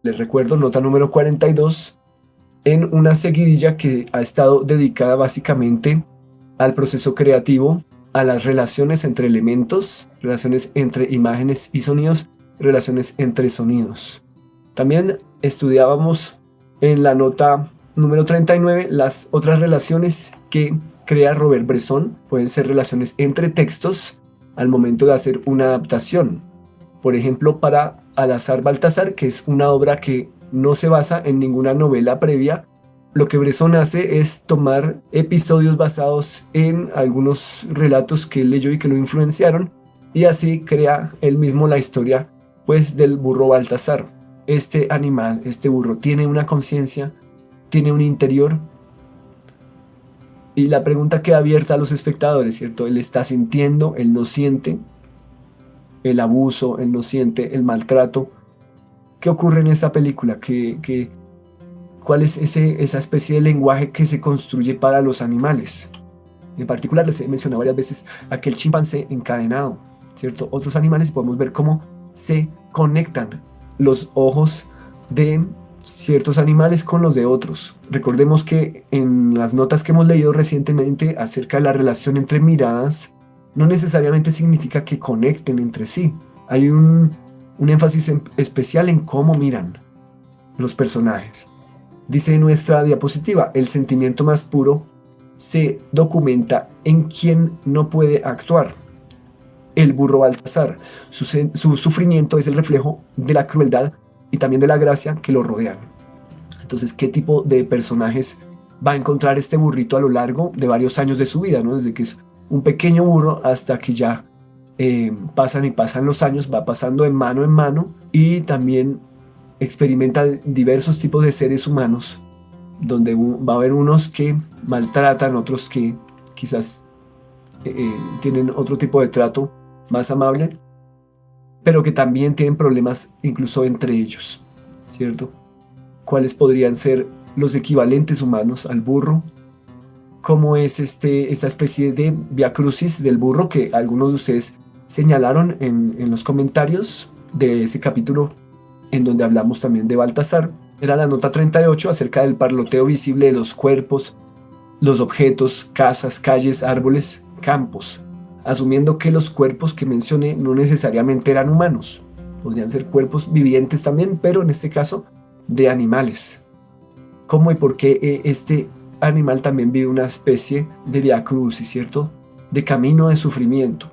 Les recuerdo, nota número 42, en una seguidilla que ha estado dedicada básicamente al proceso creativo, a las relaciones entre elementos, relaciones entre imágenes y sonidos, relaciones entre sonidos. También estudiábamos en la nota número 39 las otras relaciones que crea Robert Bresson. Pueden ser relaciones entre textos al momento de hacer una adaptación. Por ejemplo, para Al-Azar Baltasar, que es una obra que no se basa en ninguna novela previa, lo que Bresson hace es tomar episodios basados en algunos relatos que él leyó y que lo influenciaron, y así crea él mismo la historia, pues, del burro Baltasar. Este animal, este burro, tiene una conciencia, tiene un interior, y la pregunta queda abierta a los espectadores, ¿cierto? Él está sintiendo, él no siente el abuso, él no siente el maltrato. ¿Qué ocurre en esta película? ¿Cuál es esa especie de lenguaje que se construye para los animales? En particular, les he mencionado varias veces aquel chimpancé encadenado, ¿cierto? Otros animales podemos ver cómo se conectan los ojos de ciertos animales con los de otros. Recordemos que en las notas que hemos leído recientemente acerca de la relación entre miradas, no necesariamente significa que conecten entre sí. Hay un énfasis especial en cómo miran los personajes. Dice nuestra diapositiva, el sentimiento más puro se documenta en quien no puede actuar. El burro Baltasar, su sufrimiento es el reflejo de la crueldad y también de la gracia que lo rodean. Entonces, ¿qué tipo de personajes va a encontrar este burrito a lo largo de varios años de su vida, ¿no? Desde que es un pequeño burro hasta que ya pasan y pasan los años, va pasando de mano en mano, y también experimenta diversos tipos de seres humanos, donde va a haber unos que maltratan, otros que quizás tienen otro tipo de trato más amable, pero que también tienen problemas incluso entre ellos, ¿cierto? ¿Cuáles podrían ser los equivalentes humanos al burro? ¿Cómo es esta especie de vía crucis del burro que algunos de ustedes señalaron en los comentarios de ese capítulo en donde hablamos también de Baltasar? Era la nota 38 acerca del parloteo visible de los cuerpos, los objetos, casas, calles, árboles, campos, asumiendo que los cuerpos que mencioné no necesariamente eran humanos, podrían ser cuerpos vivientes también, pero en este caso de animales. ¿Cómo y por qué este animal también vive una especie de vía crucis, ¿cierto? De camino de sufrimiento.